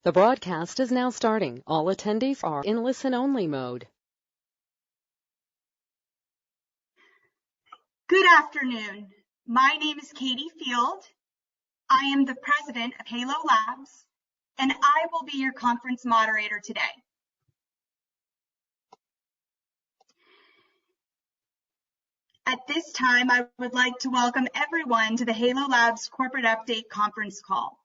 The broadcast is now starting. All attendees are in listen-only mode. Good afternoon. My name is Katie Field. I am the president of Halo Labs, and I will be your conference moderator today. At this time, I would like to welcome everyone to the Halo Labs Corporate Update conference call.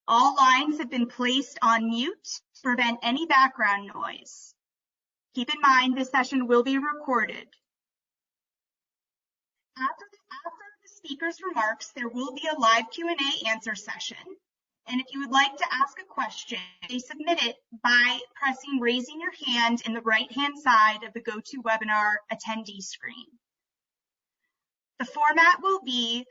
All lines have been placed on mute to prevent any background noise. Keep in mind this session will be recorded. After the speaker's remarks, there will be a live Q&A answer session. And if you would like to ask a question, you submit it by pressing raising your hand in the right-hand side of the GoToWebinar attendee screen. The format will be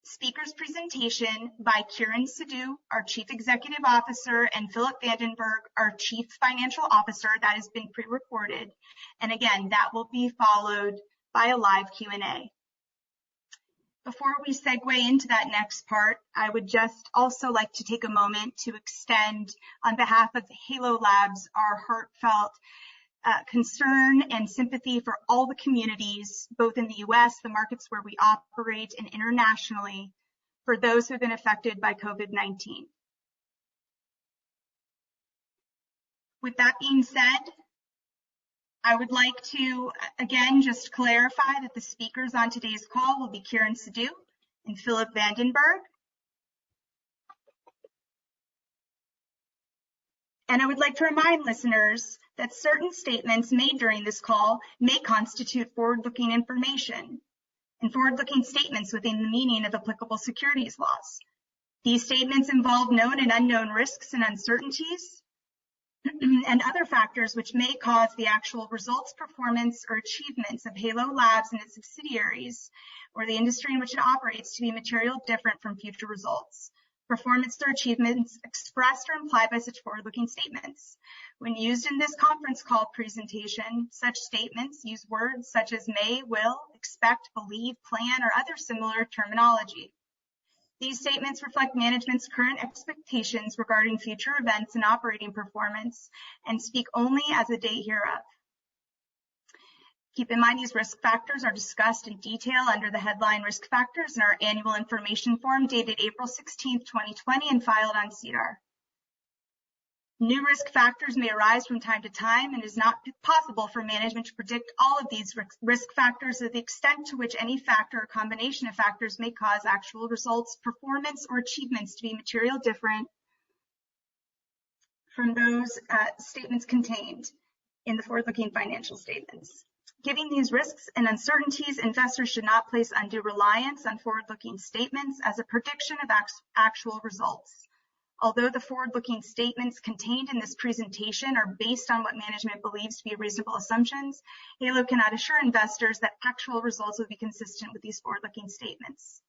speaker's presentation by Kiran, Sidhu, our Chief Executive Officer, and Philip Vandenberg, our Chief Financial Officer. That has been pre-recorded. And again, that will be followed by a live Q&A. Before we segue into that next part, I would just also like to take a moment to extend, on behalf of Halo Labs, our heartfelt concern and sympathy for all the communities, both in the U.S., the markets where we operate, and internationally, for those who have been affected by COVID-19. With that being said, I would like to, again, just clarify that the speakers on today's call will be Kiran, Sidhu and Philip Vandenberg. And I would like to remind listeners that certain statements made during this call may constitute forward-looking information and forward-looking statements within the meaning of applicable securities laws. These statements involve known and unknown risks and uncertainties and other factors which may cause the actual results, performance, or achievements of Halo Labs and its subsidiaries or the industry in which it operates to be materially different from future results, performance, or achievements expressed or implied by such forward-looking statements. When used in this conference call presentation, such statements use words such as may, will, expect, believe, plan, or other similar terminology. These statements reflect management's current expectations regarding future events and operating performance and speak only as of the date hereof. Keep in mind these risk factors are discussed in detail under the headline Risk Factors in our annual information form dated April 16, 2020 and filed on SEDAR. New risk factors may arise from time to time, and it is not possible for management to predict all of these risk factors or the extent to which any factor or combination of factors may cause actual results, performance, or achievements to be materially different from those statements contained in the forward-looking financial statements. Given these risks and uncertainties, investors should not place undue reliance on forward-looking statements as a prediction of actual results. Although the forward-looking statements contained in this presentation are based on what management believes to be reasonable assumptions, Halo cannot assure investors that actual results will be consistent with these forward-looking statements.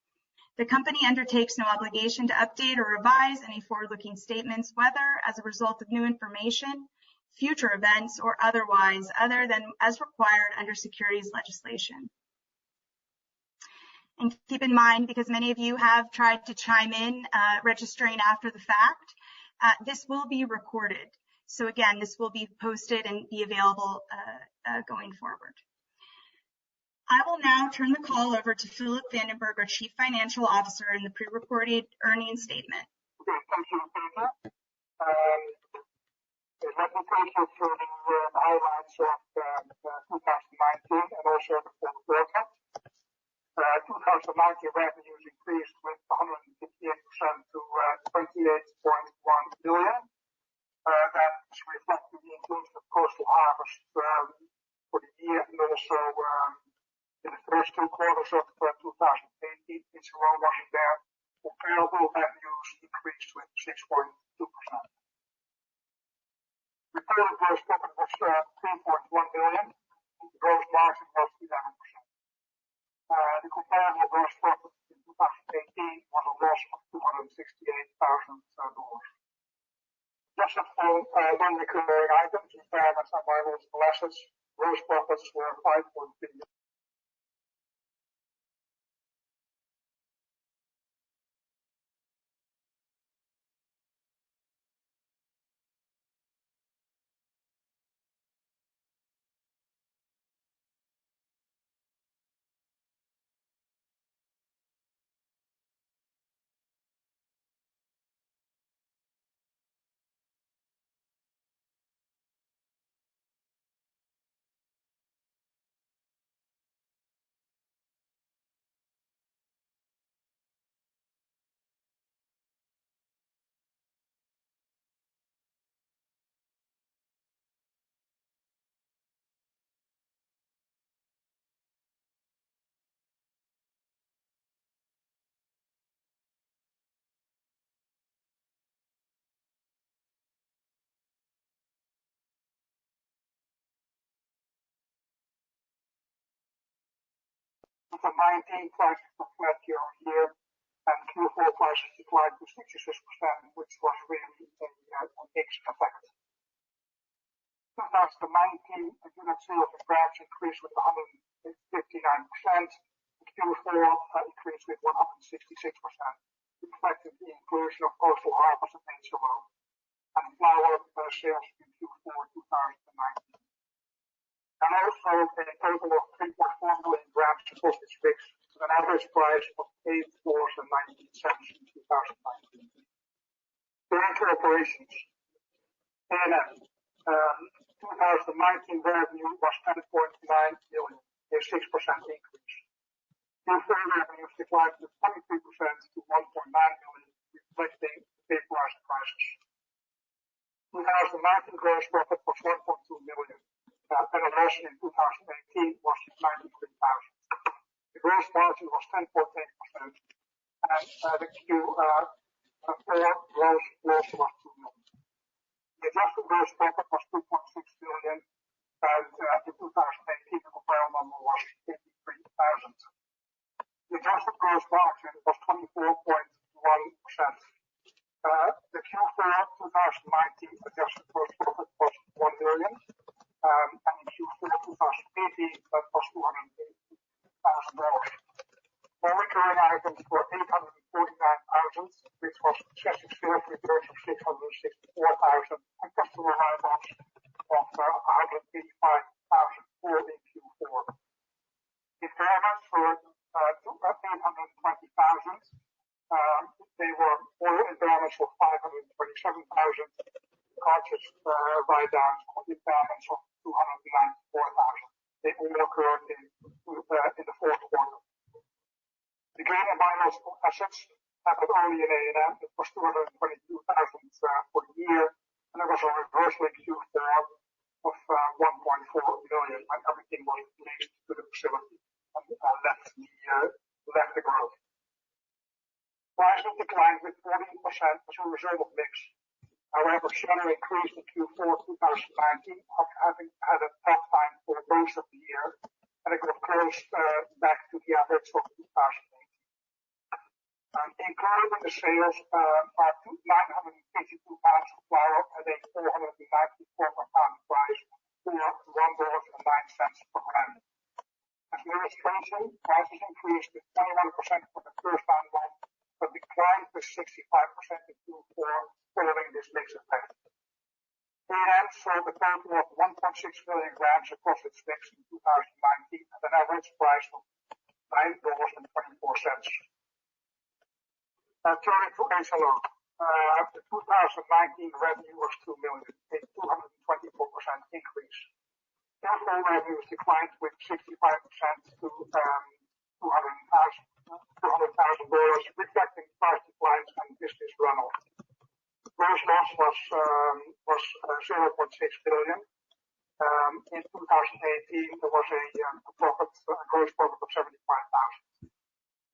The company undertakes no obligation to update or revise any forward-looking statements, whether as a result of new information, future events, or otherwise, other than as required under securities legislation. And keep in mind, because many of you have tried to chime in registering after the fact, this will be recorded. So again, this will be posted and be available going forward. I will now turn the call over to Philip Vandenberg, our Chief Financial Officer, in the pre-recorded earnings statement. Okay, thank you, Peter. Let me take you through the highlights of 2019 and also the fourth quarter. 2019 revenues increased with 158% to 28.1 billion. That's reflecting the inclusion of Coastal Harvest for the year and also in the first two quarters of 2018, it's around wasn't there. Comparable revenues increased with 6.2%. Reported gross profit was 3.1 billion. The gross margin was 11%. The comparable gross profit in 2018 was a loss of $268,000. Adjusted for non-recurring items, impairments and biological assets, gross profits were 5.3 billion. 2019 prices were flat year on year, and Q4 prices declined to 66%, which was really a mixed effect. 2019 unit sales in grams increased with 159%. Q4 increased with 166%, reflecting the inclusion of Coastal Harvest and HMO, and flour sales in Q4 2019. And also a total of 3.4 million grams of sausage mix with an average price of $8.19 in 2019. Turning to operations. A&M. 2019 revenue was 10.9 million, a 6% increase. Q4 revenues declined with 23% to 1.9 million, reflecting vaporized prices. 2019 gross profit was 1.2 million, and a loss in 2018 was 93,000. The gross margin was 10.8%, and the Q4 gross loss was 2 million. The adjusted gross profit was 2.6 million, and in 2018 the comparable number was 83,000. The adjusted gross margin was 24.1%. The Q4 2019 adjusted gross profit was 1 million, and in Q4 2018 that was $280,000. Non-recurring items were 849,000, which was excessive sales returns of 664,000, and customer write-offs of 185,000 for in Q4. Impairments were 820,000. They were oil impairments of 527,000, cartridge write-downs or impairments of 294,000. They all occurred in the fourth quarter. The gain in biological assets happened only in A&M. It was 222,000 for the year, and there was a reversal in Q4 of 1.4 million when everything was leased to the facility and left the growth. Prices declined with 14% as a result of mix. However, share increased in Q4 2019 after having had a tough time for most of the year, and it got close back to the average of 2018. Included in the sales are 952 pounds of flour at a 494 per pound price for $1.09 per gram. As an illustration, prices increased with 21% for the first 9 months, but declined with 65% in Q4 following this mix effect. A&M sold a total of 1.6 million grams across its mix in 2019 at an average price of $9.24. Turning to HLO. The 2019 revenue was 2 million, a 224% increase. Q4 revenues declined with 65% to $200,000, reflecting price declines and business runoff. Gross loss was 0.6 billion. In 2018, there was a gross profit of 75,000.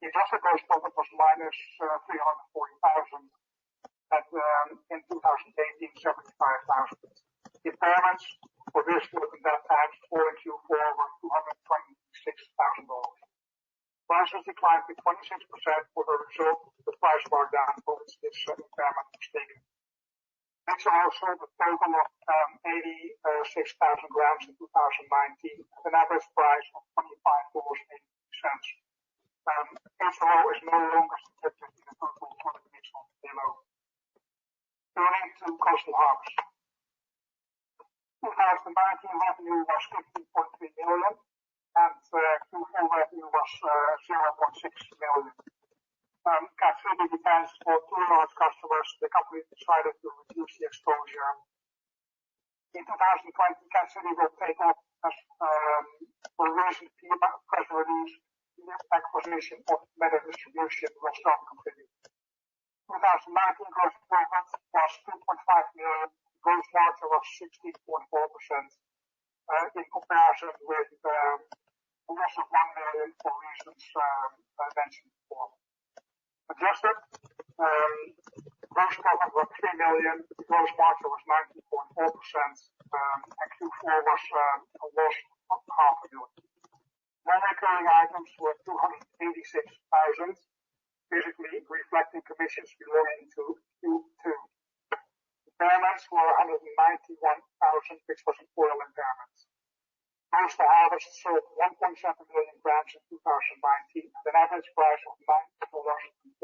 The adjusted gross profit was minus 340,000, and in 2018, 75,000. Impairments for this work and that time for Q4 were $226,000. Prices declined with 26% for the result of the price markdown for which this impairment was taken. HLO sold a total of 86,000 grams in 2019 at an average price of $25.80. HLO is no longer subjected to the total product mix of HLO. Turning to Coastal Harvest. 2019 revenue was 15.3 million, and Q4 revenue was 0.6 million. Cat City depends on 2 large customers. The company decided to reduce the exposure. In 2020, Cat City will take up as for recent press release, the acquisition of Meta Distribution will start contributing. 2019 gross profit was 2.5 million. Gross margin was 16.4%. In comparison with a loss of 1 million for reasons mentioned before. Adjusted gross profit was 3 million. The gross margin was 19.4%, and Q4 was a loss of 500,000. Non-recurring items were 286,000, basically reflecting commissions belonging to Q2. Impairments were 191,000, which was an oil impairment. Coastal Harvest sold 1.7 million grams in 2019 at an average price of $9.49.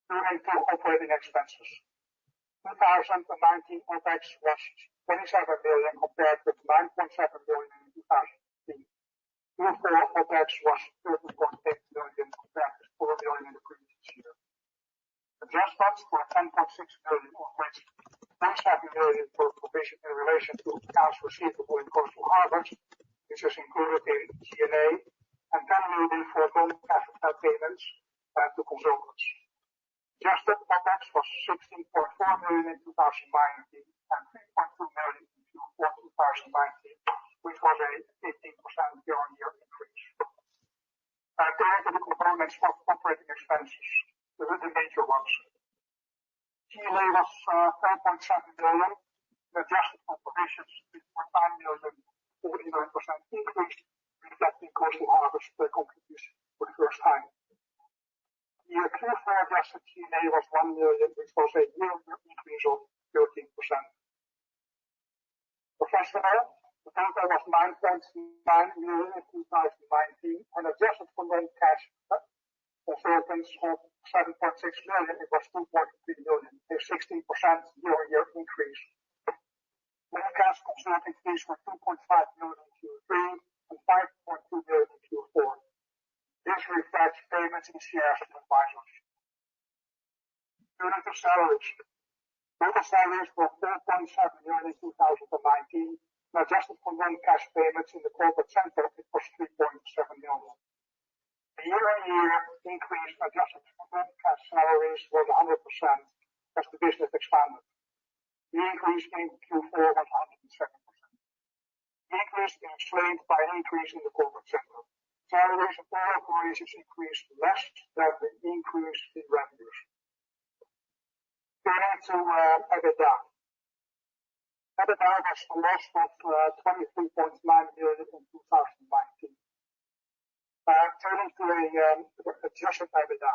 Turning to operating expenses. 2019 OPEX was 27 million compared with 9.7 million in 2018. Q4 OPEX was 13.8 million compared with 4 million in the previous year. Adjustments were 10.6 million, of which 0.7 million for provision in relation to accounts receivable in Coastal Harvest, which is included in G&A, and 10 million for non-cash payments to consultants. Adjusted OPEX was 16.4 million in 2019 and 3.2 million in Q4 2019, which was a 15% year-on-year increase. Turning to the components of operating expenses, the major ones. G&A was 4.7 million, adjusted for provisions 3.9 million, 49% increase, reflecting Coastal Harvest contribution for the first time. The Q4 adjusted G&A was 1 million, which was a year-on-year increase of 13%. Professional, the total was 9.9 million in 2019, and adjusted for non-cash consultants of 7.6 million, it was 2.3 million, a 16% year-on-year increase. Non-cash consulting fees were 2.5 million in Q3 and 5.2 million in Q4. This reflects payments in shares of advisors. Turning to salaries. Total salaries were 4.7 million in 2019, and adjusted for non-cash payments in the corporate center, it was 3.7 million. The year-on-year increase adjusted for non-cash salaries was 100% as the business expanded. The increase in Q4 was 107%. The increase is explained by an increase in the corporate center. Salaries of all operations increased less than the increase in revenues. Turning to EBITDA. EBITDA was a loss of 23.9 million in 2019. Turning to adjusted EBITDA.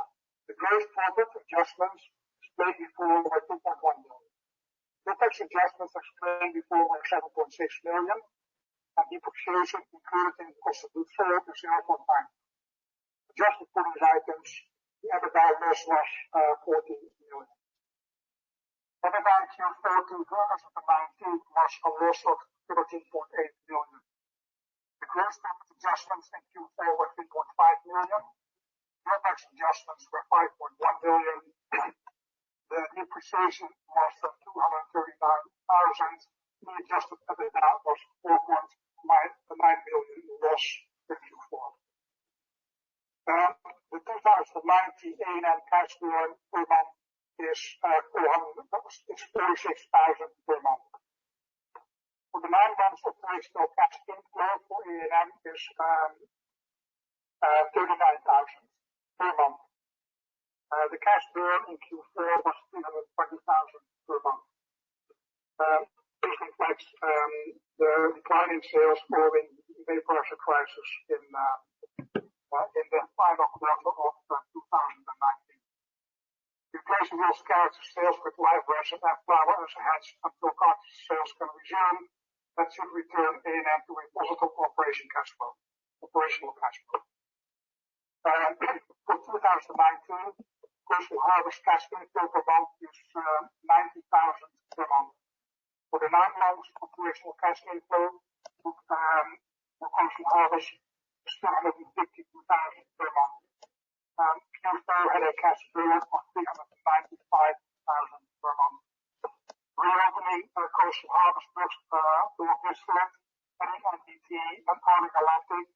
The gross profit adjustments explained before were 2.1 million. OPEX adjustments explained before were 7.6 million, and depreciation included in the cost of goods sold is 0.5. Adjusted for these items, the EBITDA loss was 14 million. EBITDA in Q4 2019 was a loss of 13.8 million. The gross profit adjustments in Q4 were 3.5 million. The OPEX adjustments were 5.1 million. The depreciation was 239,000. The adjusted EBITDA was 4.9 million loss in Q4. The 2019 A&M cash burn per month is 46,000 per month. For the 9 months, operational cash inflow for A&M is 39,000 per month. The cash burn in Q4 was 320,000 per month. This reflects the decline in sales following the vaporizer crisis in the final quarter of 2019. Replacing those cartridge sales with live resin and flour as a hedge until cartridge sales can resume, that should return A&M to a positive operational cash flow. For 2019, Coastal Harvest cash inflow per month is 90,000 per month. For the 9 months, operational cash inflow for Coastal Harvest is 252,000 per month. Q4 had a cash burn of 395,000 per month. Reopening Coastal Harvest books to Whistler, NDT, and Outing Atlantic,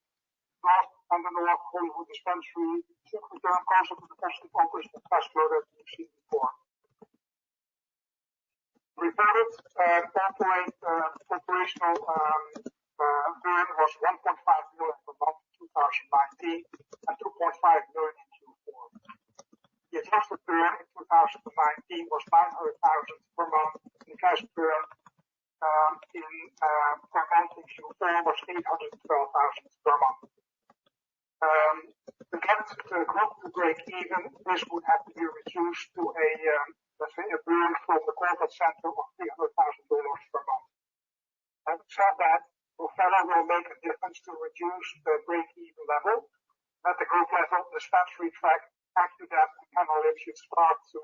North and the North Hollywood Dispensary should return closer to the positive operational cash flow that we've seen before. Reported operational burn was 1.5 million per month in 2019 and 2.5 million in Q4. The adjusted burn in 2019 was 900,000 per month, and the cash burn per month in Q4 was 812,000 per month. To get the group to break even, this would have to be reduced to a, let's say, a burn from the corporate center of $300,000 per month. Having said that, Profello will make a difference to reduce the break-even level. At the group level, the dispensary track, after that, the Canalip should start to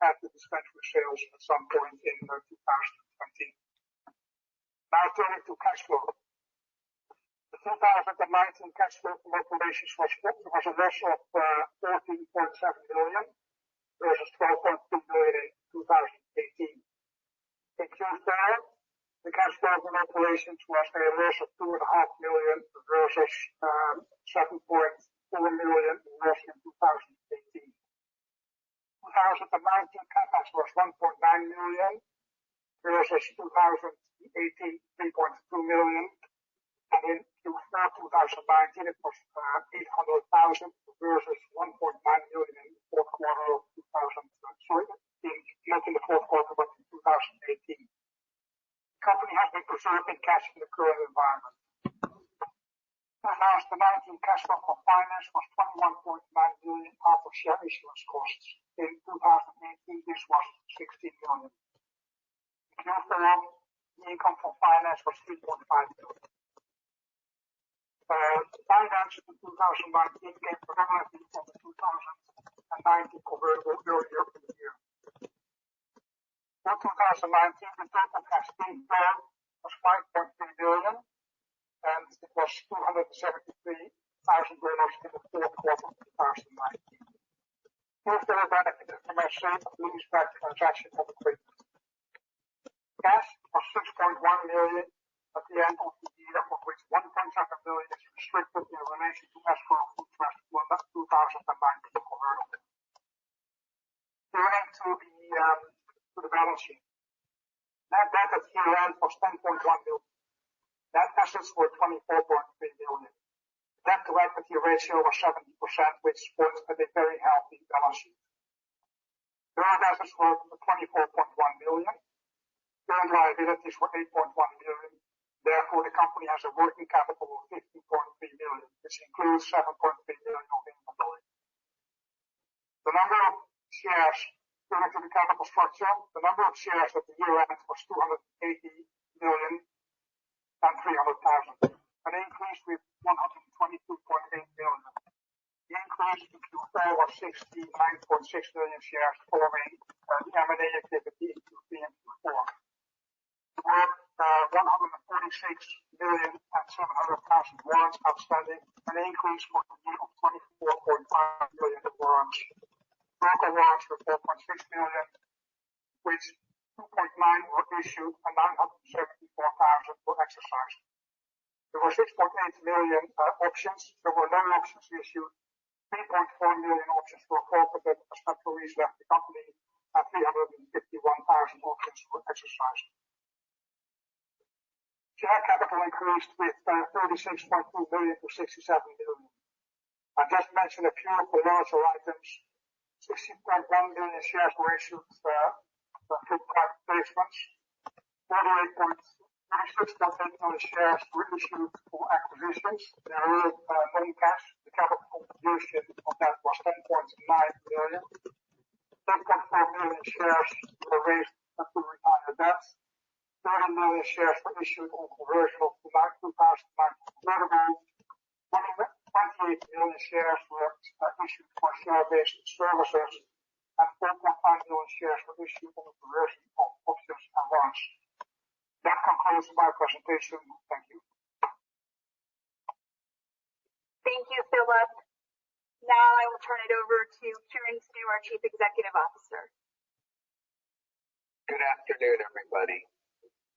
add the dispensary sales at some point in 2020. Now turning to cash flow. The 2019 cash flow from operations was a loss of 14.7 million versus 12.2 million in 2018. In Q4, the cash flow from operations was a loss of 2.5 million versus 7.4 million loss in 2018. 2019 CapEx was 1.9 million versus 2018 3.2 million. And in Q4 2019 it was 800,000 versus 1.9 million in the fourth quarter of 2000. Not in the fourth quarter, but in 2018. The company has been preserving cash in the current environment. 2019 cash flow from finance was 21.9 million after share issuance costs. In 2018, this was 16 million. In Q4, the income from finance was 3.5 million. Finance in 2019 came predominantly from the 2019 convertible earlier in the year. For 2019, the total cash inflow was 5.3 million, and it was $273,000 in the fourth quarter of 2019. Q4 benefited from a sale of leaseback transaction of equipment. Cash was 6.1 million at the end of the year, of which 1.7 million is restricted in relation to escrow food trust 2019 convertible. Turning to the balance sheet. Net debt at year-end was 10.1 million. Net assets were 24.3 million. Debt to equity ratio was 70%, which points at a very healthy balance sheet. Current assets were 24.1 million. Current liabilities were 8.1 million. Therefore, the company has a working capital of 15.3 million, which includes 7.3 million of inventory. The number of shares, turning to the capital structure, the number of shares at the year-end was 280 million and 300,000, an increase with 122.8 million. The increase in Q4 was 69.6 million shares following the M&A activity in Q3 and Q4. There were 146 million and 700,000 warrants outstanding, an increase for the year of 24.5 million warrants. Local warrants were 4.6 million, which 2.9 were issued and 974,000 were exercised. There were 6.8 million options. There were no options issued. 3.4 million options were forfeited as employees left the company, and 351,000 options were exercised. Share capital increased with 36.2 million to 67 million. I just mentioned a few of the larger items. 16.1 million shares were issued through private placements. 46.8 million shares were issued for acquisitions. They were non-cash. The capital contribution of that was 10.9 million. 10.4 million shares were raised to retire debt. 30 million shares were issued on conversion of the 2019 convertible. 28 million shares were issued for share-based services, and 4.5 million shares were issued on the conversion of options and warrants. That concludes my presentation. Thank you. Thank you, Philip. Now I will turn it over to Kiran, our Chief Executive Officer. Good afternoon, everybody.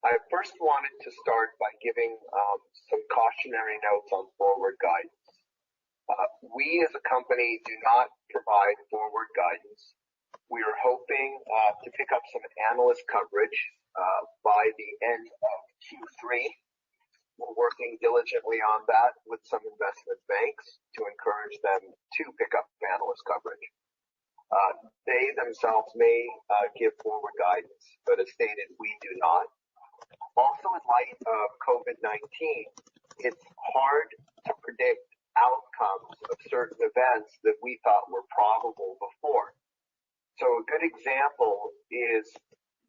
I first wanted to start by giving some cautionary notes on forward guidance. We as a company do not provide forward guidance. We are hoping to pick up some analyst coverage by the end of Q3. We're working diligently on that with some investment banks to encourage them to pick up analyst coverage. They themselves may give forward guidance, but as stated, we do not. Also, in light of COVID-19, it's hard to predict outcomes of certain events that we thought were probable before. So a good example is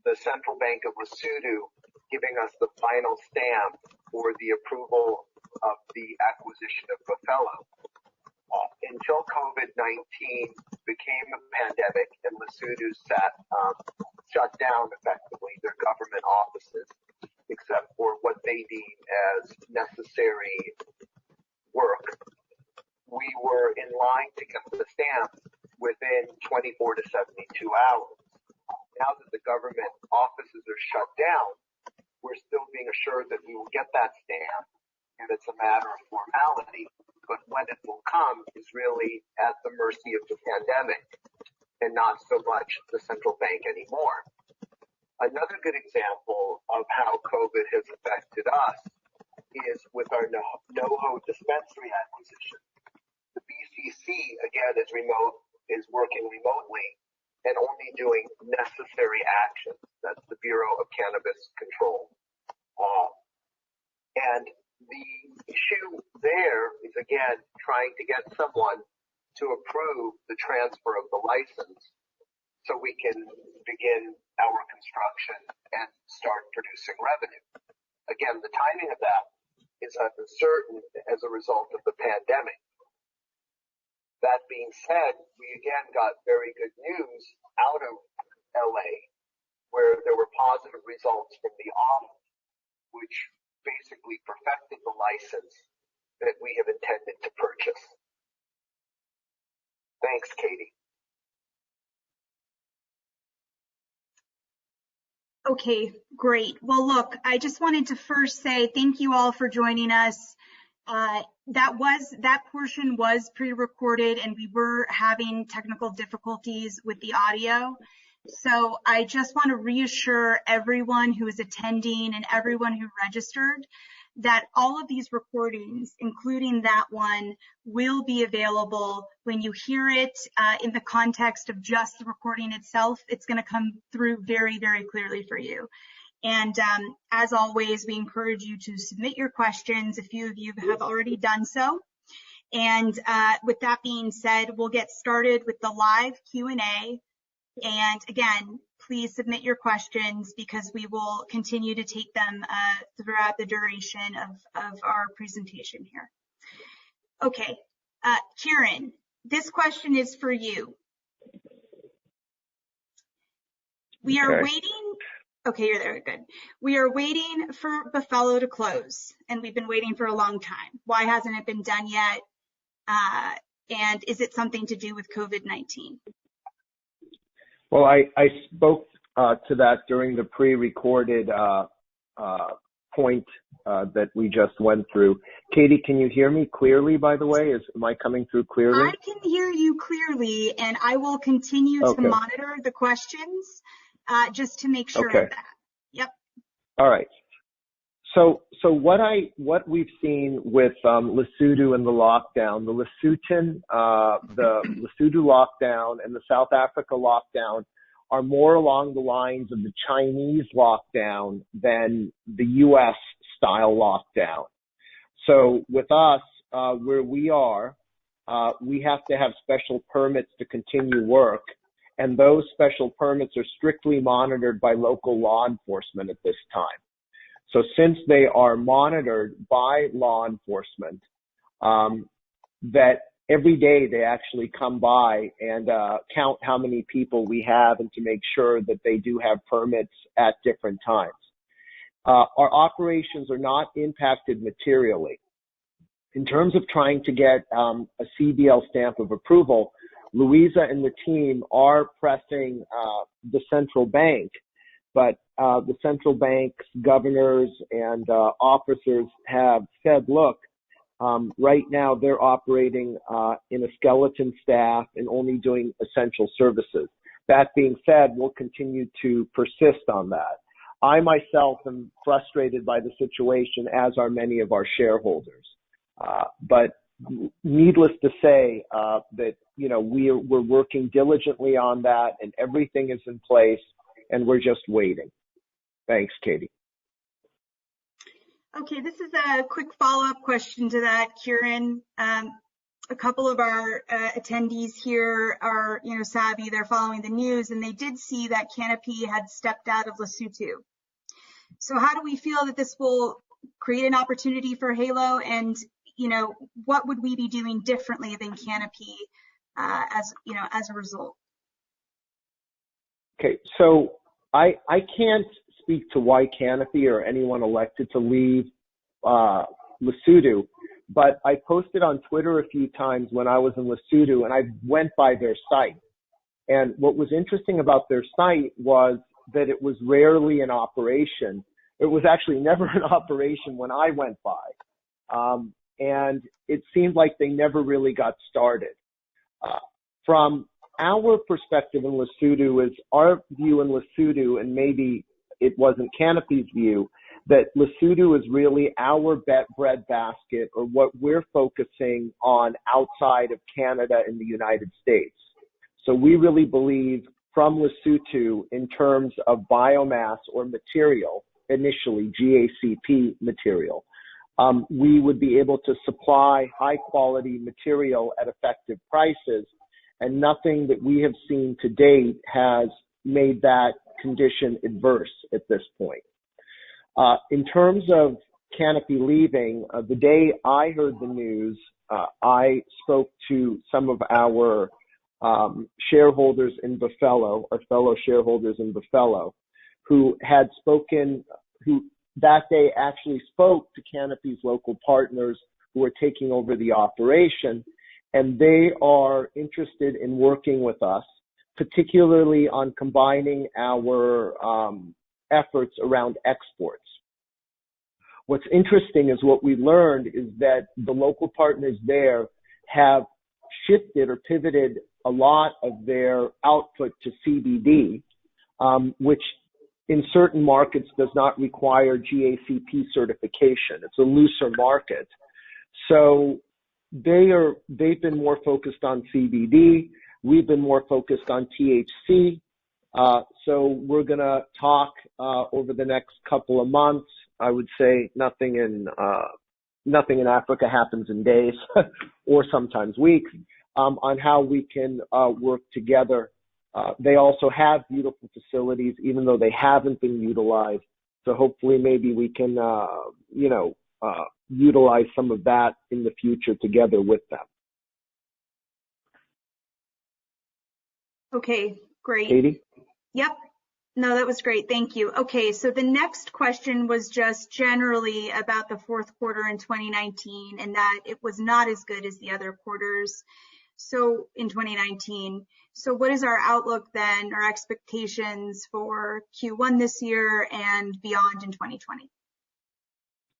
the Central Bank of Lesotho giving us the final stamp for the approval of the acquisition of Buffalo. Until COVID-19 became a pandemic and Lesotho shut down effectively their government offices, except for what they deem as necessary work, we were in line to get the stamp within 24 to 72 hours. Now that the government offices are shut down, we're still being assured that we will get that stamp, and it's a matter of formality. But when it will come is really at the mercy of the pandemic and not so much the central bank anymore. Another good example of how COVID has affected us is with our NoHo dispensary acquisition. The BCC, again, is working remotely and only doing necessary actions. That's the Bureau of Cannabis Control. And the issue there is, again, trying to get someone to approve the transfer of the license so we can begin our construction and start producing revenue. Again, the timing of that is uncertain as a result of the pandemic. That being said, we again got very good news out of LA where there were positive results from the audit, which basically perfected the license that we have intended to purchase. Thanks, Katie. Okay, great. Well, look, I just wanted to first say thank you all for joining us. That portion was pre-recorded and we were having technical difficulties with the audio. So I just want to reassure everyone who is attending and everyone who registered that all of these recordings, including that one, will be available when you hear it in the context of just the recording itself. It's going to come through very, very clearly for you. And as always, we encourage you to submit your questions. A few of you have already done so. And with that being said, we'll get started with the live Q&A. And again, please submit your questions because we will continue to take them throughout the duration of our presentation here. Okay, Kiran, this question is for you. We are waiting. Okay, you're there. Good. We are waiting for Buffalo to close, and we've been waiting for a long time. Why hasn't it been done yet? And is it something to do with COVID-19? Well, I spoke to that during the pre-recorded point that we just went through. Katie, can you hear me clearly, by the way? Am I coming through clearly? I can hear you clearly, and I will continue to monitor the questions just to make sure of that. Yep. All right. So what we've seen with Lesotho and the lockdown, the Lesotho lockdown and the South Africa lockdown are more along the lines of the Chinese lockdown than the U.S. style lockdown. So with us, where we are, we have to have special permits to continue work, and those special permits are strictly monitored by local law enforcement at this time. So since they are monitored by law enforcement, that every day they actually come by and count how many people we have and to make sure that they do have permits at different times. Our operations are not impacted materially. In terms of trying to get a CBL stamp of approval, Louisa and the team are pressing the central bank, but the central bank's governors and officers have said, look, right now they're operating in a skeleton staff and only doing essential services. That being said, we'll continue to persist on that. I myself am frustrated by the situation, as are many of our shareholders. But needless to say, that we're working diligently on that, and everything is in place, and we're just waiting. Thanks, Katie. Okay, this is a quick follow-up question to that, Kiran. A couple of our attendees here are, savvy. They're following the news, and they did see that Canopy had stepped out of Lesotho. So how do we feel that this will create an opportunity for Halo? And, what would we be doing differently than Canopy as a result? Okay, so I can't speak to why Canopy or anyone elected to leave Lesotho, but I posted on Twitter a few times when I was in Lesotho, and I went by their site. And what was interesting about their site was that it was rarely in operation. It was actually never in operation when I went by. And it seemed like they never really got started. From our perspective in Lesotho, is our view in Lesotho, and maybe it wasn't Canopy's view, that Lesotho is really our bread basket, or what we're focusing on outside of Canada and the United States. So we really believe from Lesotho in terms of biomass or material, initially GACP material, we would be able to supply high quality material at effective prices, and nothing that we have seen to date has made that condition adverse at this point. In terms of Canopy leaving, the day I heard the news, I spoke to some of our shareholders in Buffalo, our fellow shareholders in Buffalo, who had spoken, who that day actually spoke to Canopy's local partners who are taking over the operation, and they are interested in working with us, particularly on combining our efforts around exports. What's interesting is what we learned is that the local partners there have shifted or pivoted a lot of their output to CBD, which in certain markets does not require GACP certification. It's a looser market. So they've been more focused on CBD. We've been more focused on THC. So we're going to talk over the next couple of months. I would say nothing in Africa happens in days or sometimes weeks, on how we can work together. They also have beautiful facilities, even though they haven't been utilized. So hopefully maybe we can, utilize some of that in the future together with them. Okay, great. Katie? Yep. No, that was great. Thank you. Okay, so the next question was just generally about the fourth quarter in 2019, and that it was not as good as the other quarters. So in 2019, so what is our outlook then, our expectations for Q1 this year and beyond in 2020?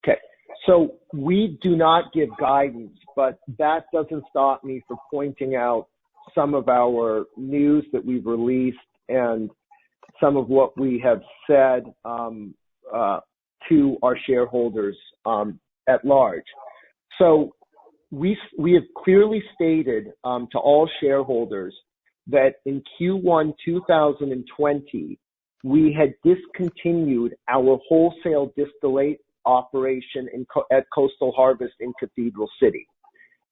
Okay, so we do not give guidance, but that doesn't stop me from pointing out some of our news that we've released and some of what we have said to our shareholders at large. So we have clearly stated to all shareholders that in Q1 2020, we had discontinued our wholesale distillate operation at Coastal Harvest in Cathedral City.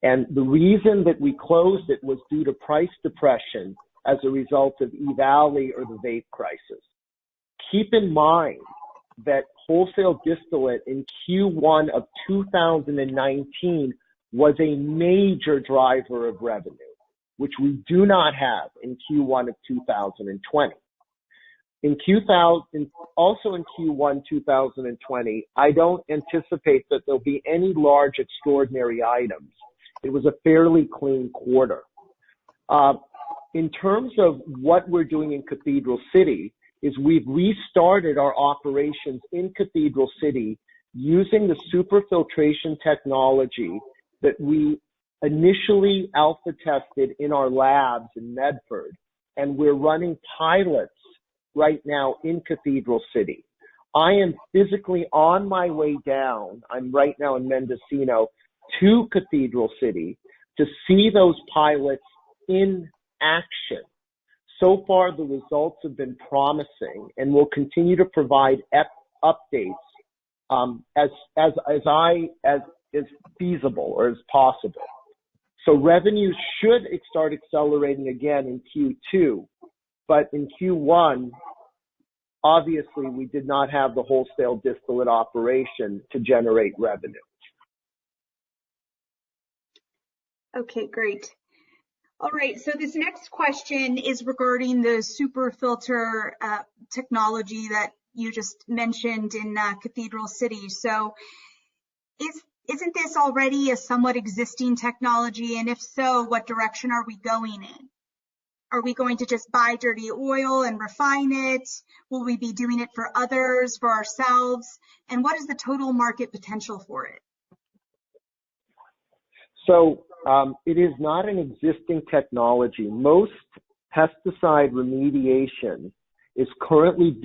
And the reason that we closed it was due to price depression as a result of E-Valley or the vape crisis. Keep in mind that wholesale distillate in Q1 of 2019 was a major driver of revenue, which we do not have in Q1 of 2020. Also in Q1 2020, I don't anticipate that there'll be any large extraordinary items. It was a fairly clean quarter. In terms of what we're doing in Cathedral City, is we've restarted our operations in Cathedral City using the superfiltration technology that we initially alpha tested in our labs in Medford, and we're running pilots right now in Cathedral City. I am physically on my way down, I'm right now in Mendocino, to Cathedral City to see those pilots in action. So far, the results have been promising, and we'll continue to provide updates as feasible or as possible. So revenues should start accelerating again in Q2, but in Q1, obviously we did not have the wholesale distillate operation to generate revenue. Okay, great. All right, so this next question is regarding the super filter technology that you just mentioned in Cathedral City. So isn't this already a somewhat existing technology? And if so, what direction are we going in? Are we going to just buy dirty oil and refine it? Will we be doing it for others, for ourselves? And what is the total market potential for it? So it is not an existing technology. Most pesticide remediation is currently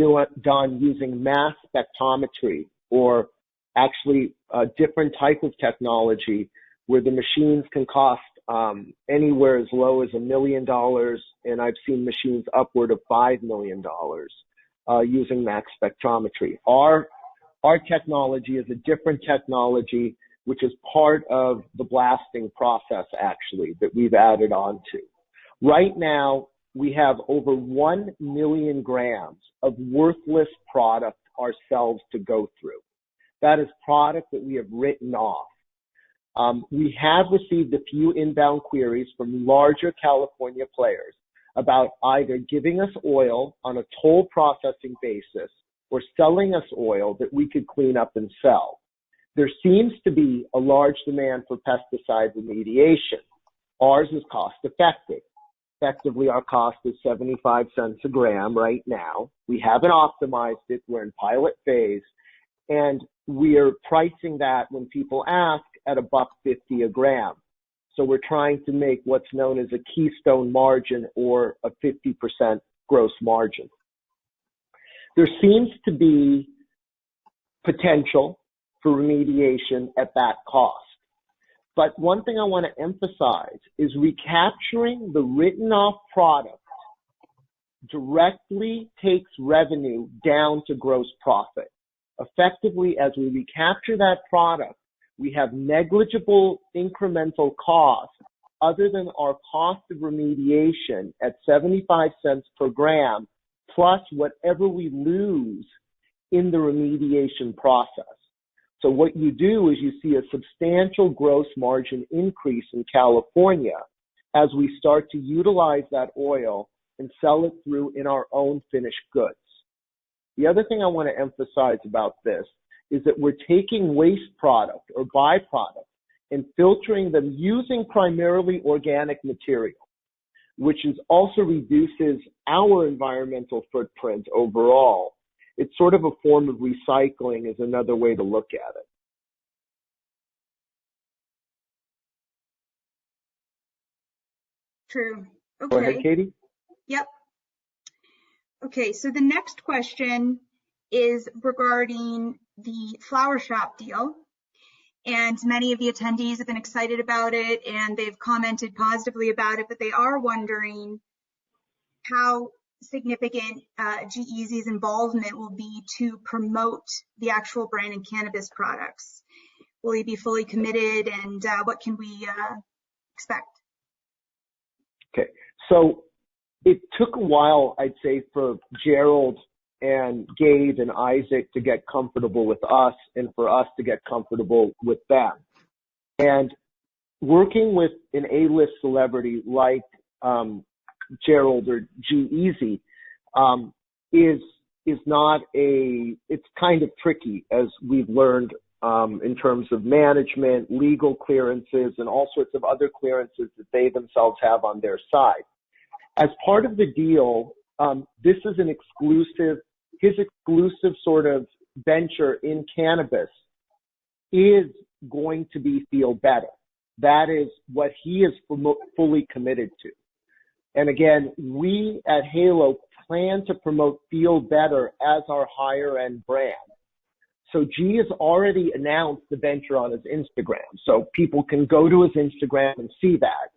done using mass spectrometry, or actually a different type of technology where the machines can cost anywhere as low as $1 million, and I've seen machines upward of $5 million using mass spectrometry. Our technology is a different technology, which is part of the blasting process, actually, that we've added on to. Right now, we have over 1 million grams of worthless product ourselves to go through. That is product that we have written off. We have received a few inbound queries from larger California players about either giving us oil on a toll processing basis or selling us oil that we could clean up and sell. There seems to be a large demand for pesticide remediation. Ours is cost effective. Effectively, our cost is 75 cents a gram right now. We haven't optimized it. We're in pilot phase. And we are pricing that when people ask at $1.50 a gram. So we're trying to make what's known as a keystone margin, or a 50% gross margin. There seems to be potential for remediation at that cost. But one thing I want to emphasize is recapturing the written off product directly takes revenue down to gross profit. Effectively, as we recapture that product, we have negligible incremental costs other than our cost of remediation at 75 cents per gram, plus whatever we lose in the remediation process. So what you do is you see a substantial gross margin increase in California as we start to utilize that oil and sell it through in our own finished goods. The other thing I want to emphasize about this is that we're taking waste product or byproduct and filtering them using primarily organic material, which also reduces our environmental footprint overall. It's sort of a form of recycling, is another way to look at it. True. Okay. Go ahead, Katie. Yep. Okay, so the next question is regarding the flower shop deal. And many of the attendees have been excited about it and they've commented positively about it, but they are wondering how significant GEZ's involvement will be to promote the actual Brandon cannabis products. Will he be fully committed, and what can we expect? Okay, so it took a while, I'd say, for Gerald and Gabe and Isaac to get comfortable with us and for us to get comfortable with them. And working with an A-list celebrity like Gerald or G-Eazy is not it's kind of tricky, as we've learned in terms of management, legal clearances, and all sorts of other clearances that they themselves have on their side. As part of the deal, this is his exclusive sort of venture in cannabis is going to be Feel Better. That is what he is fully committed to. And again, we at Halo plan to promote Feel Better as our higher end brand. So G has already announced the venture on his Instagram. So people can go to his Instagram and see that.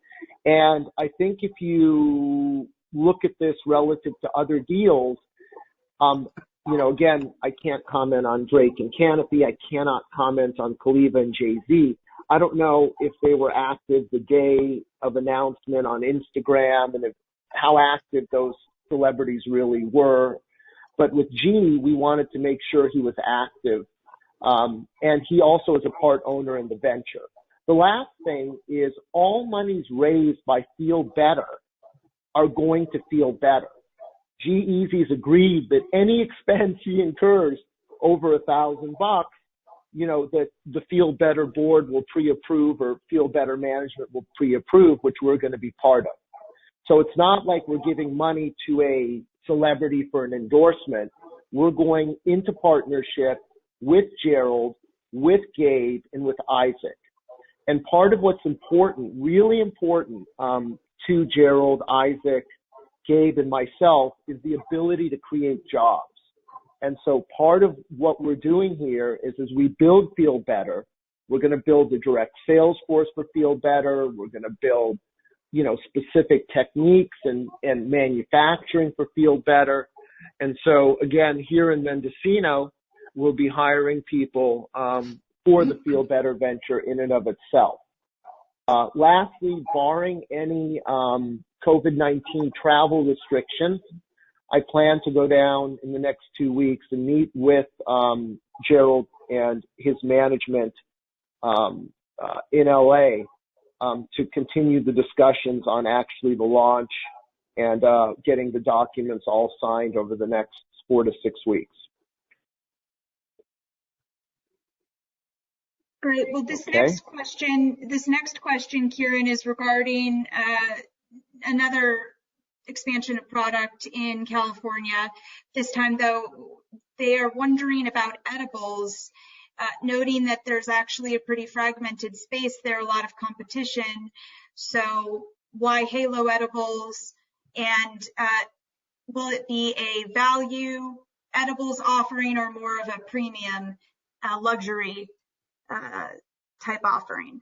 And I think if you look at this relative to other deals, again, I can't comment on Drake and Canopy. I cannot comment on Khalifa and Jay-Z. I don't know if they were active the day of announcement on Instagram and how active those celebrities really were. But with Genie, we wanted to make sure he was active. And he also is a part owner in the venture. The last thing is all monies raised by Feel Better are going to feel better. G-Eazy's agreed that any expense he incurs over $1,000, that the Feel Better board will pre-approve or Feel Better management will pre-approve, which we're going to be part of. So it's not like we're giving money to a celebrity for an endorsement. We're going into partnership with Gerald, with Gabe, and with Isaac. And part of what's important, really important, to Gerald, Isaac, Gabe, and myself is the ability to create jobs. And so part of what we're doing here is as we build Feel Better, we're going to build a direct sales force for Feel Better. We're going to build, specific techniques and manufacturing for Feel Better. And so again, here in Mendocino, we'll be hiring people for the Feel Better venture in and of itself. Lastly, barring any COVID-19 travel restrictions, I plan to go down in the next 2 weeks and meet with Gerald and his management in LA to continue the discussions on actually the launch and getting the documents all signed over the next 4 to 6 weeks. Great. Well, this next question, Kiran, is regarding another expansion of product in California. This time, though, they are wondering about edibles, noting that there's actually a pretty fragmented space there, a lot of competition. So why Halo edibles? And will it be a value edibles offering or more of a premium luxury type offering?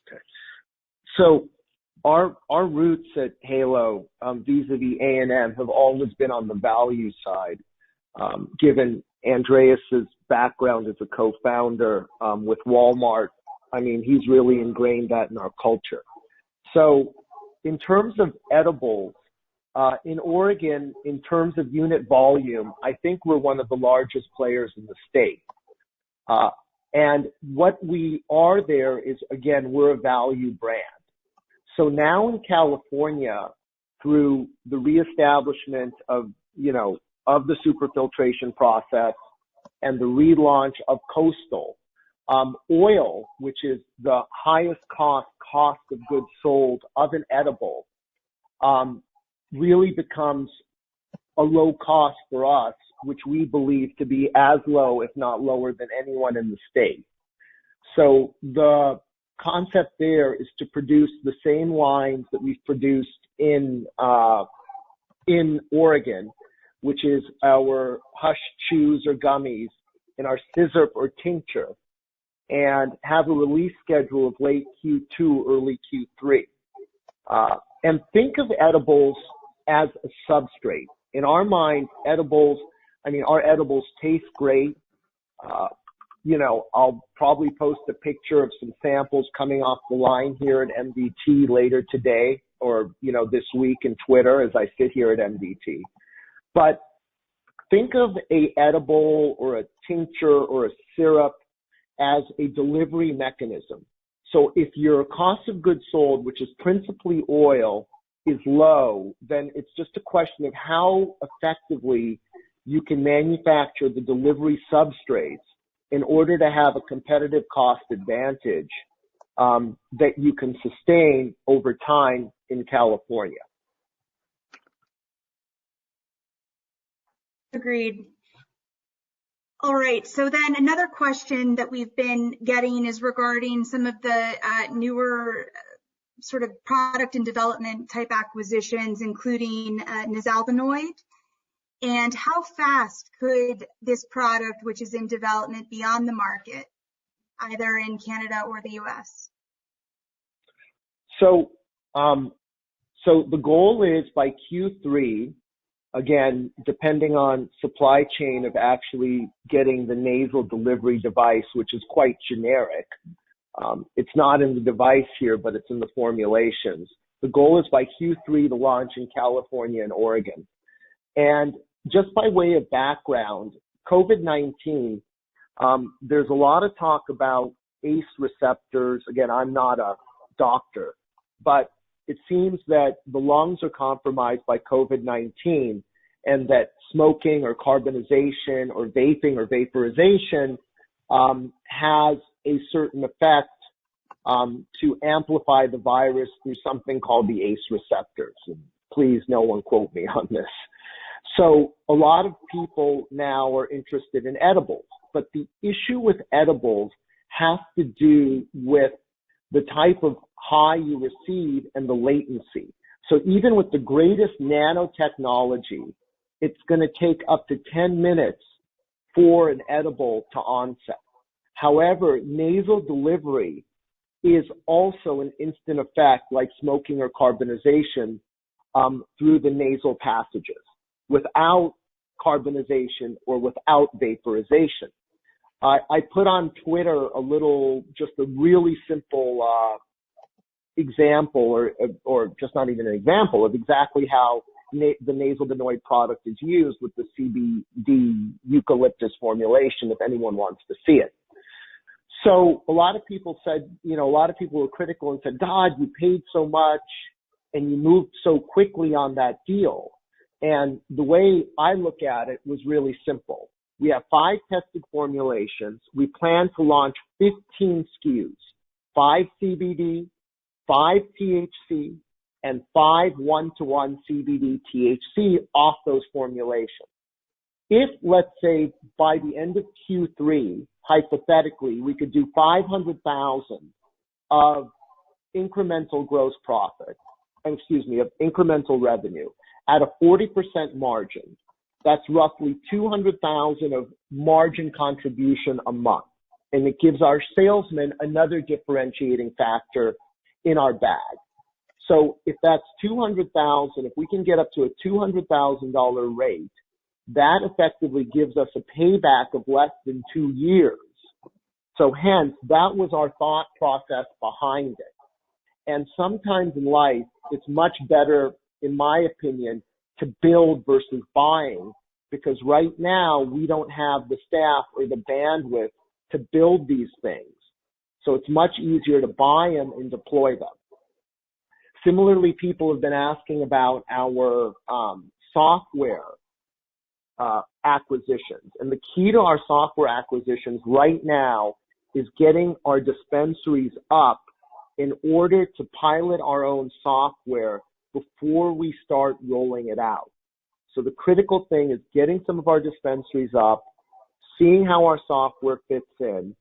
Okay. So our roots at Halo vis-a-vis A&M have always been on the value side. Given Andreas's background as a co-founder with Walmart, he's really ingrained that in our culture. So in terms of edibles, in Oregon, in terms of unit volume, I think we're one of the largest players in the state. And what we are there is, again, we're a value brand. So now in California, through the reestablishment of the superfiltration process and the relaunch of Coastal, oil, which is the highest cost of goods sold of an edible, really becomes a low cost for us, which we believe to be as low, if not lower, than anyone in the state. So the concept there is to produce the same lines that we've produced in Oregon, which is our Hush Chews or gummies and our Scissor or tincture, and have a release schedule of late Q2, early Q3. And think of edibles as a substrate. In our mind, our edibles taste great. I'll probably post a picture of some samples coming off the line here at MDT later today or, this week in Twitter as I sit here at MDT. But think of a edible or a tincture or a syrup as a delivery mechanism. So if your cost of goods sold, which is principally oil, is low, then it's just a question of how effectively you can manufacture the delivery substrates in order to have a competitive cost advantage that you can sustain over time in California. Agreed. All right. So then another question that we've been getting is regarding some of the newer sort of product and development type acquisitions, including Nizalbenoid. And how fast could this product, which is in development, be on the market, either in Canada or the US? So the goal is by Q3 again, depending on supply chain of actually getting the nasal delivery device, which is quite generic. It's not in the device here, but it's in the formulations. The goal is by Q3 to launch in California and Oregon. And just by way of background, COVID-19, there's a lot of talk about ACE receptors. Again, I'm not a doctor, but it seems that the lungs are compromised by COVID-19 and that smoking or carbonization or vaping or vaporization has a certain effect to amplify the virus through something called the ACE receptors. And please, no one quote me on this. So a lot of people now are interested in edibles, but the issue with edibles has to do with the type of high you receive and the latency. So even with the greatest nanotechnology, it's going to take up to 10 minutes for an edible to onset. However, nasal delivery is also an instant effect like smoking or carbonization through the nasal passages without carbonization or without vaporization. I put on Twitter just a really simple example, or just not even an example of exactly how the nasal benoid product is used with the CBD eucalyptus formulation, if anyone wants to see it. So a lot of people said, a lot of people were critical and said, God, you paid so much and you moved so quickly on that deal. And the way I look at it was really simple. We have 5 tested formulations. We plan to launch 15 SKUs, 5 CBD, 5 THC, and 5 1-to-1 CBD THC off those formulations. If, let's say, by the end of Q3, hypothetically, we could do 500,000 of incremental gross profit, of incremental revenue at a 40% margin, that's roughly 200,000 of margin contribution a month. And it gives our salesmen another differentiating factor in our bag. So if that's 200,000, if we can get up to a $200,000 rate, that effectively gives us a payback of less than 2 years. So hence, that was our thought process behind it. And sometimes in life, it's much better, in my opinion, to build versus buying, because right now we don't have the staff or the bandwidth to build these things. So it's much easier to buy them and deploy them. Similarly, people have been asking about our software acquisitions. And the key to our software acquisitions right now is getting our dispensaries up in order to pilot our own software before we start rolling it out. So the critical thing is getting some of our dispensaries up, seeing how our software fits in,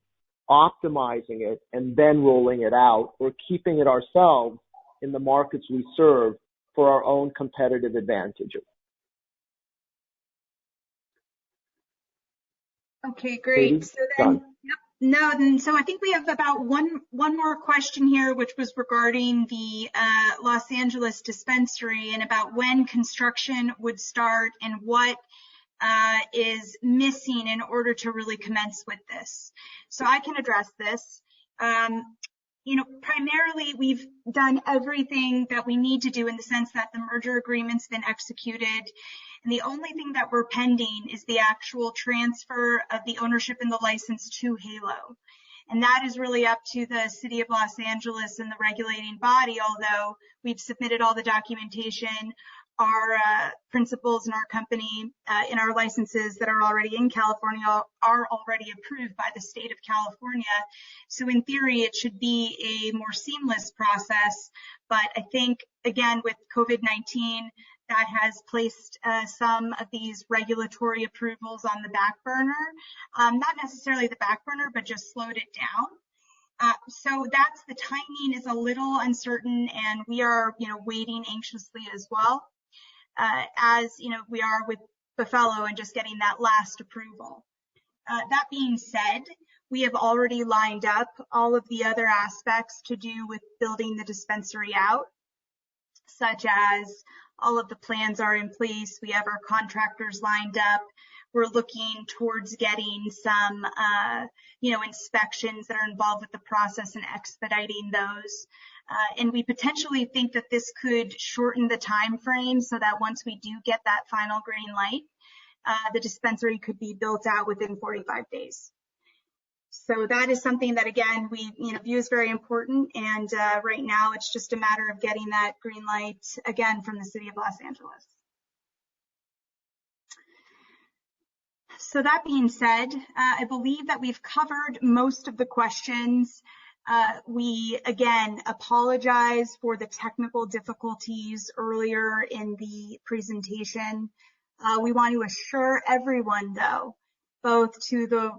optimizing it, and then rolling it out, or keeping it ourselves in the markets we serve for our own competitive advantages. Okay, great. So then, so I think we have about one more question here, which was regarding the Los Angeles dispensary and about when construction would start and what is missing in order to really commence with this. So I can address this. Primarily we've done everything that we need to do in the sense that the merger agreement's been executed. And the only thing that we're pending is the actual transfer of the ownership and the license to Halo. And that is really up to the city of Los Angeles and the regulating body, although we've submitted all the documentation. Our principals in our company, in our licenses that are already in California are already approved by the state of California. So in theory, it should be a more seamless process. But I think, again, with COVID-19, that has placed some of these regulatory approvals on the back burner. Not necessarily the back burner, but just slowed it down. So that's the timing is a little uncertain, and we are, waiting anxiously as well. As we are with Buffalo and just getting that last approval. That being said, we have already lined up all of the other aspects to do with building the dispensary out. such as all of the plans are in place. We have our contractors lined up. We're looking towards getting some, inspections that are involved with the process and expediting those. And we potentially think that this could shorten the time frame so that once we do get that final green light, the dispensary could be built out within 45 days. So that is something that, again, we view as very important. And right now, it's just a matter of getting that green light, again, from the city of Los Angeles. So that being said, I believe that we've covered most of the questions. We, again, apologize for the technical difficulties earlier in the presentation. We want to assure everyone, though, both to the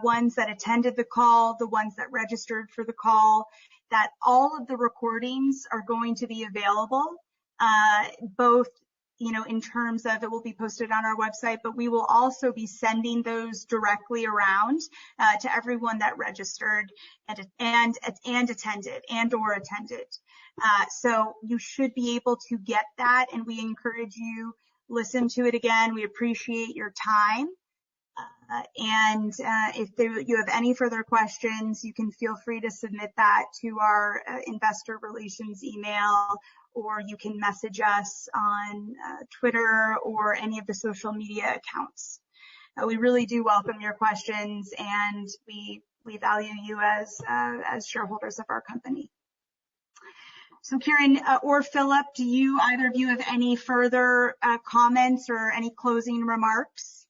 ones that attended the call, the ones that registered for the call, that all of the recordings are going to be available, both in terms of it will be posted on our website, but we will also be sending those directly around to everyone that registered and attended or attended. So you should be able to get that, and we encourage you listen to it again. We appreciate your time. And if you have any further questions, you can feel free to submit that to our investor relations email, or you can message us on Twitter or any of the social media accounts. We really do welcome your questions, and we value you as shareholders of our company. So Kiran or Philip, do either of you have any further comments or any closing remarks?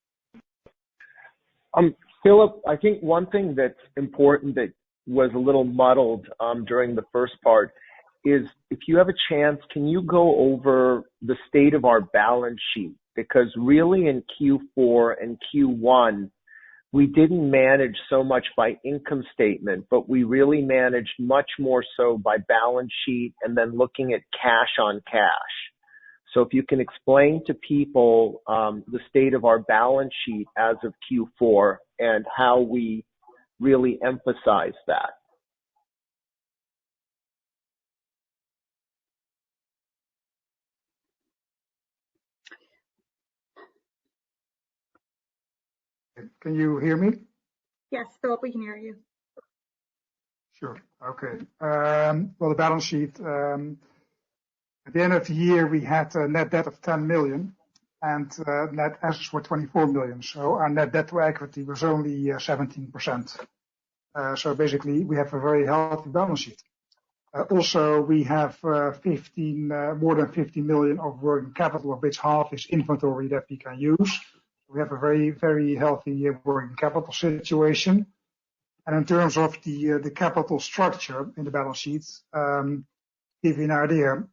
Philip, I think one thing that's important that was a little muddled during the first part is, if you have a chance, can you go over the state of our balance sheet? Because really in Q4 and Q1, we didn't manage so much by income statement, but we really managed much more so by balance sheet and then looking at cash on cash. So if you can explain to people the state of our balance sheet as of Q4 and how we really emphasize that. Can you hear me? Yes, Philip, we can hear you. Sure. Okay. Well, the balance sheet, at the end of the year, we had a net debt of 10 million and net assets were 24 million. So our net debt to equity was only 17%. So basically, we have a very healthy balance sheet. Also, we have more than 50 million of working capital, of which half is inventory that we can use. We have a very, very healthy working capital situation. And in terms of the capital structure in the balance sheets, give you an idea,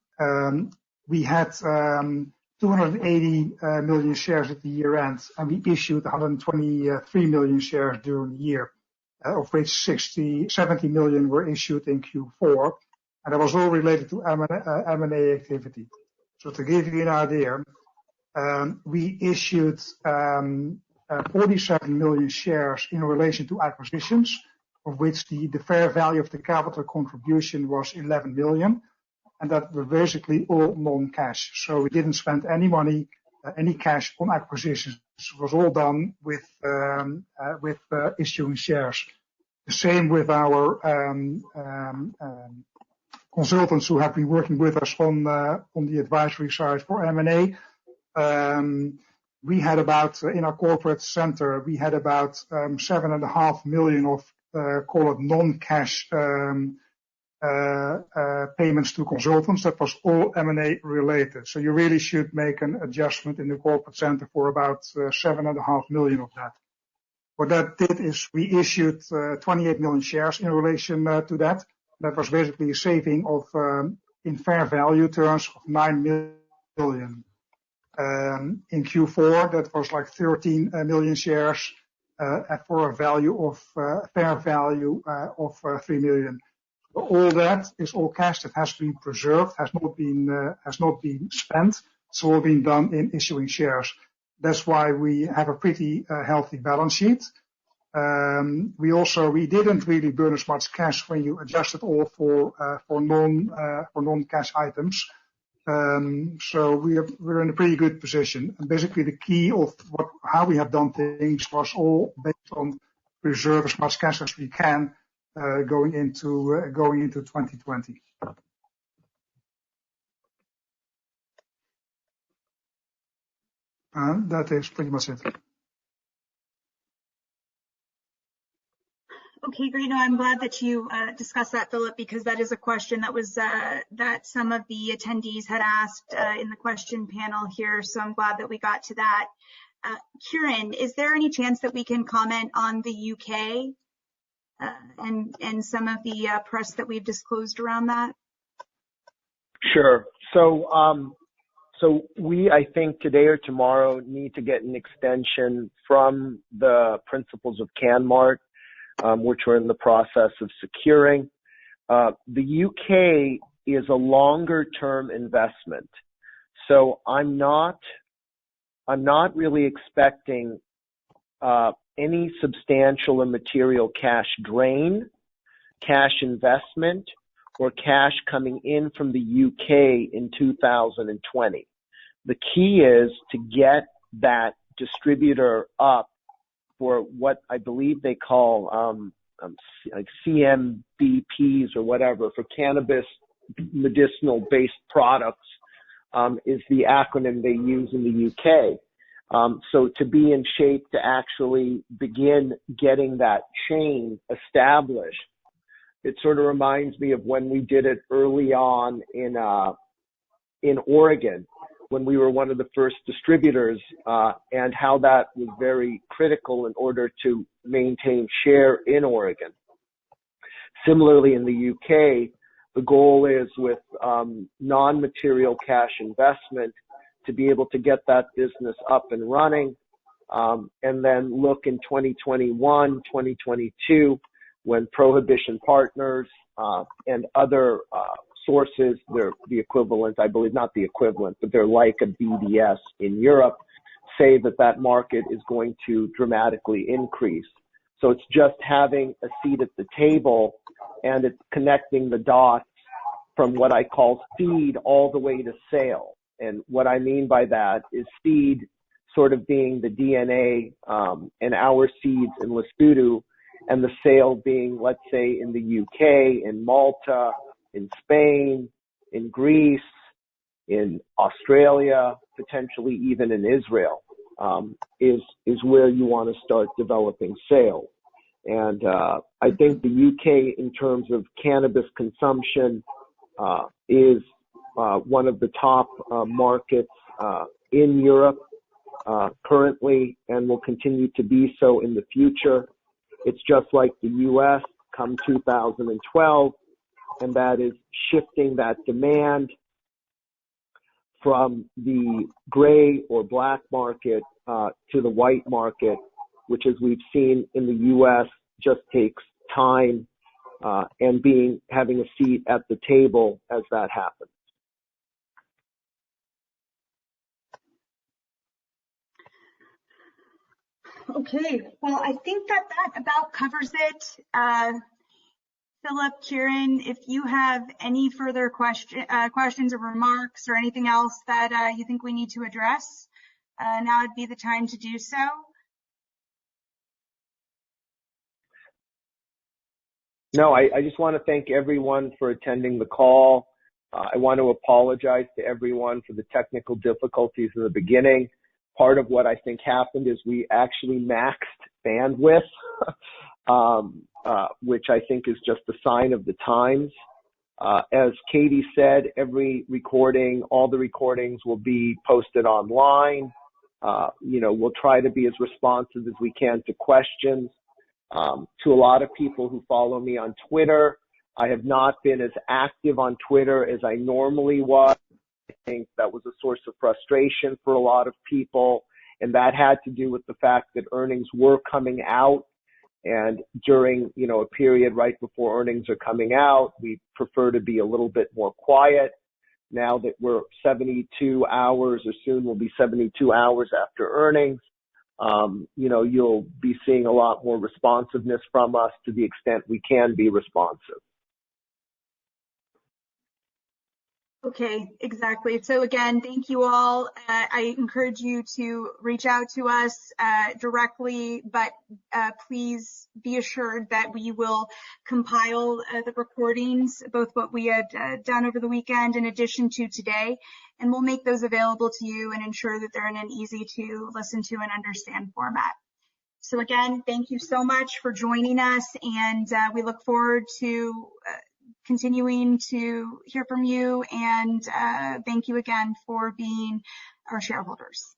we had 280 million shares at the year end, and we issued 123 million shares during the year, of which 70 million were issued in Q4, and that was all related to M&A activity. So to give you an idea, we issued 47 million shares in relation to acquisitions, of which the fair value of the capital contribution was 11 million. And that were basically all non-cash. So we didn't spend any money, any cash on acquisitions. It was all done with issuing shares. The same with our consultants who have been working with us on the advisory side for M&A. We had about, in our corporate center, we had about 7.5 million of, call it non-cash payments to consultants. That was all M&A related. So you really should make an adjustment in the corporate center for about 7.5 million of that. What that did is we issued 28 million shares in relation to that. That was basically a saving of, in fair value terms, of 9 million. In Q4, that was like 13 million shares for a value of fair value of 3 million. All that is all cash that has been preserved, has not been spent. It's all been done in issuing shares. That's why we have a pretty healthy balance sheet. We didn't really burn as much cash when you adjust it all for non-cash items. So we're in a pretty good position. And basically the key of how we have done things was all based on preserve as much cash as we can going into 2020. That is pretty much it. Okay, great. No, I'm glad that you discussed that, Philip, because that is a question that was that some of the attendees had asked in the question panel here. So I'm glad that we got to that. Kiran, is there any chance that we can comment on the UK and some of the press that we've disclosed around that? Sure. So we, I think today or tomorrow, need to get an extension from the principals of CanMart, which we're in the process of securing. The UK is a longer-term investment, so I'm not really expecting any substantial and material cash drain, cash investment, or cash coming in from the UK in 2020. The key is to get that distributor up for what I believe they call like CMBPs or whatever, for cannabis medicinal-based products, is the acronym they use in the UK. So to be in shape to actually begin getting that chain established, it sort of reminds me of when we did it early on in Oregon, when we were one of the first distributors, and how that was very critical in order to maintain share in Oregon. Similarly, in the UK, the goal is with non-material cash investment to be able to get that business up and running, and then look in 2021, 2022, when Prohibition Partners and other sources, they're the equivalent, I believe, not the equivalent, but they're like a BDS in Europe, say that market is going to dramatically increase. So it's just having a seat at the table, and it's connecting the dots from what I call seed all the way to sale. And what I mean by that is seed sort of being the DNA and our seeds in Lespudu, and the sale being, let's say, in the UK, in Malta, in Spain, in Greece, in Australia, potentially even in Israel, is where you want to start developing sales. And I think the UK, in terms of cannabis consumption, is one of the top markets in Europe currently, and will continue to be so in the future. It's just like the U.S. come 2012, and that is shifting that demand from the gray or black market to the white market, which, as we've seen in the U.S., just takes time and having a seat at the table as that happens. Okay, well, I think that about covers it. Philip, Kiran, if you have any further questions or remarks or anything else that you think we need to address, now would be the time to do so. No, I just want to thank everyone for attending the call. I want to apologize to everyone for the technical difficulties in the beginning. Part of what I think happened is we actually maxed bandwidth, which I think is just a sign of the times. As Katie said, every recording, all the recordings will be posted online. We'll try to be as responsive as we can to questions. To a lot of people who follow me on Twitter, I have not been as active on Twitter as I normally was. I think that was a source of frustration for a lot of people, and that had to do with the fact that earnings were coming out, and during a period right before earnings are coming out, we prefer to be a little bit more quiet. Now that we're 72 hours, or soon will be 72 hours after earnings, you'll be seeing a lot more responsiveness from us to the extent we can be responsive. Okay, exactly. So again, thank you all. I encourage you to reach out to us directly, but please be assured that we will compile the recordings, both what we had done over the weekend in addition to today, and we'll make those available to you and ensure that they're in an easy to listen to and understand format. So again, thank you so much for joining us, and we look forward to continuing to hear from you, and thank you again for being our shareholders.